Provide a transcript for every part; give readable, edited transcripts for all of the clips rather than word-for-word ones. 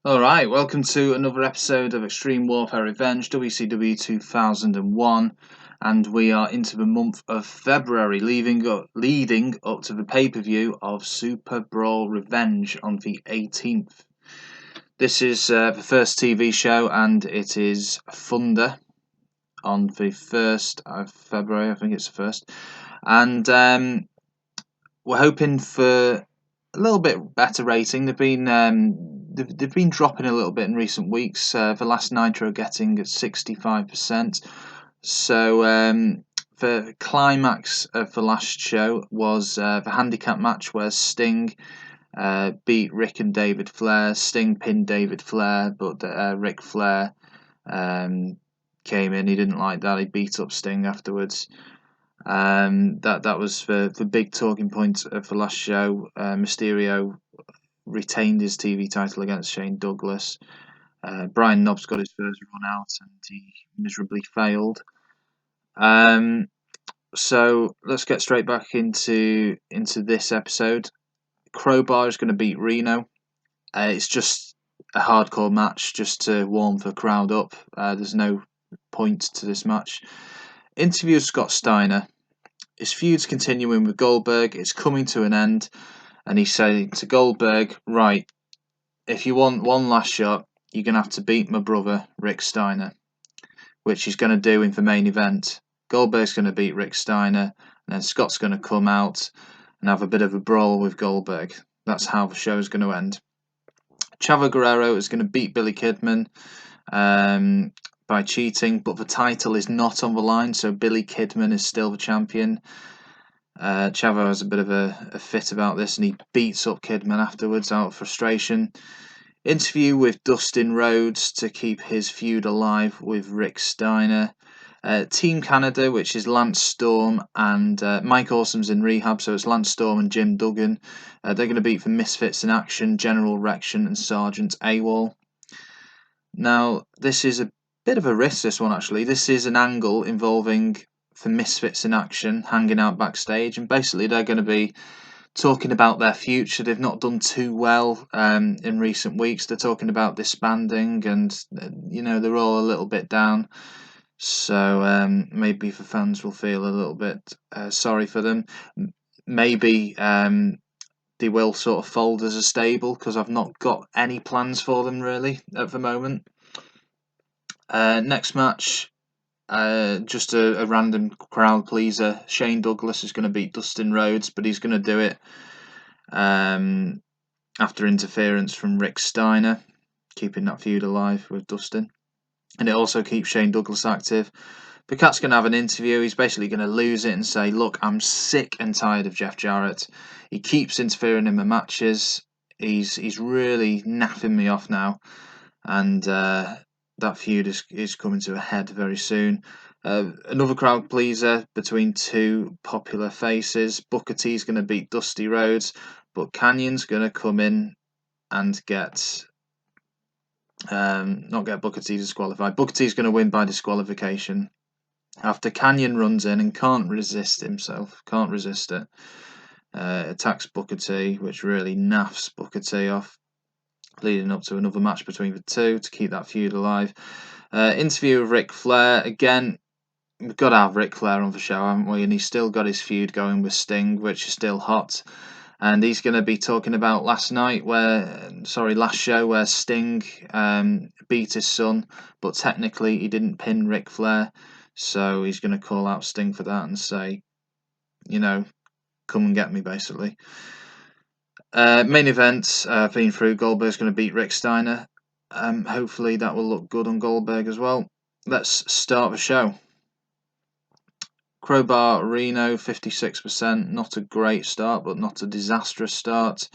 Alright, welcome to another episode of Extreme Warfare Revenge, WCW 2001, and we are into the month of February, leading up to the pay-per-view of Super Brawl Revenge on the 18th. This is the first TV show, and it is Thunder on the 1st of February, I think it's the 1st, and we're hoping for a little bit better rating. They've been dropping a little bit in recent weeks. The last Nitro getting at 65%. So the climax of the last show was the handicap match where Sting beat Rick and David Flair. Sting pinned David Flair, but Ric Flair came in. He didn't like that. He beat up Sting afterwards. That was the big talking point of the last show. Mysterio retained his TV title against Shane Douglas. Brian Knobbs got his first run out and he miserably failed. So let's get straight back into this episode. Crowbar is going to beat Reno. It's just a hardcore match just to warm the crowd up. There's no point to this match. Interview with Scott Steiner. His feud's continuing with Goldberg. It's coming to an end. And he's saying to Goldberg, right, if you want one last shot, you're going to have to beat my brother, Rick Steiner, which he's going to do in the main event. Goldberg's going to beat Rick Steiner, and then Scott's going to come out and have a bit of a brawl with Goldberg. That's how the show's going to end. Chavo Guerrero is going to beat Billy Kidman by cheating, but the title is not on the line, so Billy Kidman is still the champion. Chavo has a bit of a fit about this, and he beats up Kidman afterwards out of frustration. Interview with Dustin Rhodes to keep his feud alive with Rick Steiner. Team Canada, which is Lance Storm and Mike Awesome's in rehab, so it's Lance Storm and Jim Duggan. They're going to beat the Misfits in Action, General Rection and Sergeant AWOL. Now, this is a bit of a risk, this one actually. This is an angle involving the Misfits in Action hanging out backstage, and basically they're going to be talking about their future. They've not done too well in recent weeks. They're talking about disbanding, and they're all a little bit down. So maybe the fans will feel a little bit sorry for them. Maybe they will sort of fold as a stable, because I've not got any plans for them really at the moment. Next match, just a random crowd pleaser. Shane Douglas is going to beat Dustin Rhodes, but he's going to do it after interference from Rick Steiner, keeping that feud alive with Dustin. And it also keeps Shane Douglas active. The Cat's going to have an interview. He's basically going to lose it and say, look, I'm sick and tired of Jeff Jarrett. He keeps interfering in my matches. He's really naffing me off now. And that feud is coming to a head very soon. Another crowd pleaser between two popular faces. Booker T's going to beat Dusty Rhodes, but Canyon's going to come in and not get Booker T disqualified. Booker T's going to win by disqualification after Canyon runs in and can't resist it. Attacks Booker T, which really naffs Booker T off, leading up to another match between the two to keep that feud alive. Interview with Ric Flair. Again, we've got to have Ric Flair on the show, haven't we? And he's still got his feud going with Sting, which is still hot. And he's going to be talking about last show where Sting beat his son, but technically he didn't pin Ric Flair. So he's going to call out Sting for that and say, come and get me, basically. Main event, been through. Goldberg's going to beat Rick Steiner. Hopefully that will look good on Goldberg as well. Let's start the show. Crowbar Reno, 56%. Not a great start, but not a disastrous start.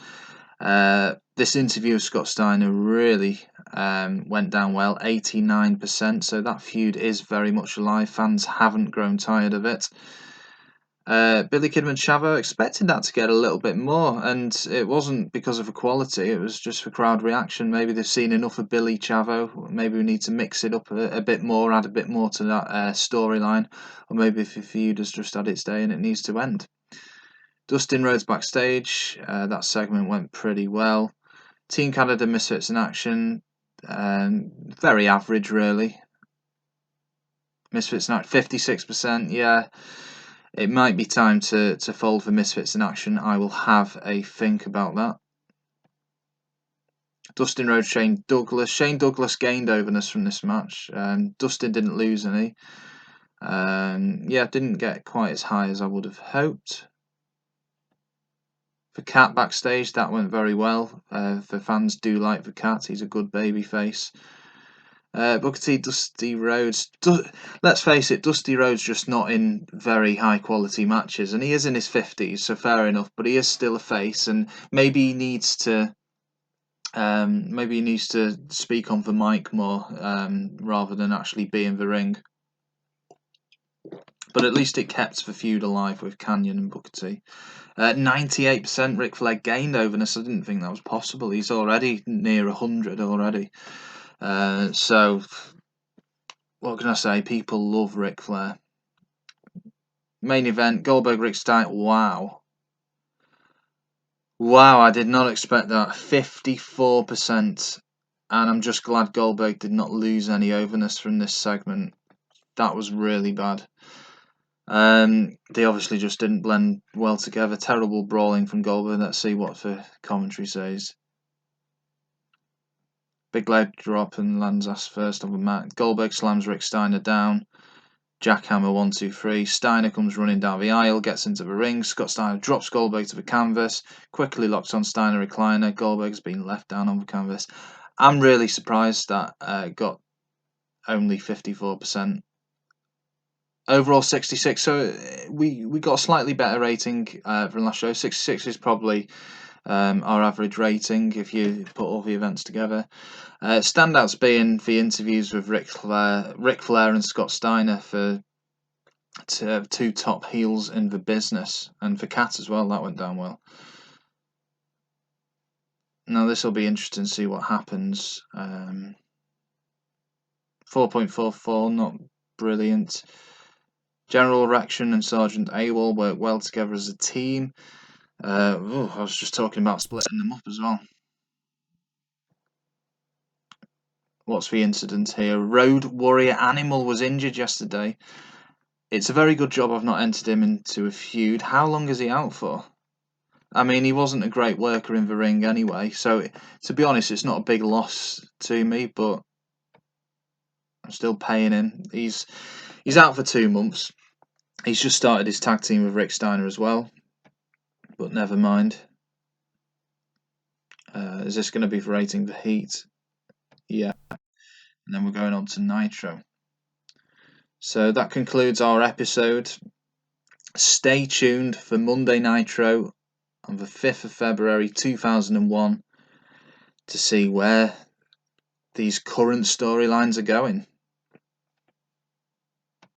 This interview with Scott Steiner really went down well, 89%. So that feud is very much alive. Fans haven't grown tired of it. Billy Kidman Chavo, expected that to get a little bit more, and it wasn't because of the quality, it was just for crowd reaction. Maybe they've seen enough of Billy Chavo. Maybe we need to mix it up a bit more, add a bit more to that storyline, or maybe if the feud has just had its day and it needs to end. Dustin Rhodes backstage, that segment went pretty well. Team Canada Misfits in Action, very average really. Misfits in Action, 56%. Yeah, it might be time to fold for Misfits in Action. I will have a think about that. Dustin Rhodes, Shane Douglas. Shane Douglas gained overness from this match. Dustin didn't lose any. Yeah, didn't get quite as high as I would have hoped. For Cat backstage, that went very well. The fans do like the Cat. He's a good baby face. Booker T, Dusty Rhodes. Let's face it, Dusty Rhodes just not in very high quality matches, and he is in his 50s, so fair enough. But he is still a face, and maybe he needs to speak on the mic more rather than actually be in the ring. But at least it kept the feud alive with Canyon and Booker T. 98% Ric Flair gained overness. I didn't think that was possible. He's already near 100 already. So, what can I say? People love Ric Flair. Main event, Goldberg, Rick Steiner. Wow, I did not expect that. 54%. And I'm just glad Goldberg did not lose any overness from this segment. That was really bad. They obviously just didn't blend well together. Terrible brawling from Goldberg. Let's see what the commentary says. Big leg drop and lands ass first on the mat. Goldberg slams Rick Steiner down. Jackhammer 1, 2, 3. Steiner comes running down the aisle, gets into the ring. Scott Steiner drops Goldberg to the canvas. Quickly locks on Steiner recliner. Goldberg's been left down on the canvas. I'm really surprised that got only 54%. Overall 66, so we got a slightly better rating from last show. 66 is probably our average rating if you put all the events together. Standouts being the interviews with Ric Flair and Scott Steiner for two top heels in the business, and for Cat as well. That went down well. Now this will be interesting to see what happens. 4.44, not brilliant. General Erection and Sergeant AWOL work well together as a team. I was just talking about splitting them up as well. What's the incident here? Road Warrior Animal was injured yesterday. It's a very good job I've not entered him into a feud. How long is he out for? I mean, he wasn't a great worker in the ring anyway, so to be honest, it's not a big loss to me, but I'm still paying him. He's out for 2 months. He's just started his tag team with Rick Steiner as well, but never mind. Is this going to be for rating the heat? Yeah. And then we're going on to Nitro. So that concludes our episode. Stay tuned for Monday Nitro on the 5th of February 2001 to see where these current storylines are going.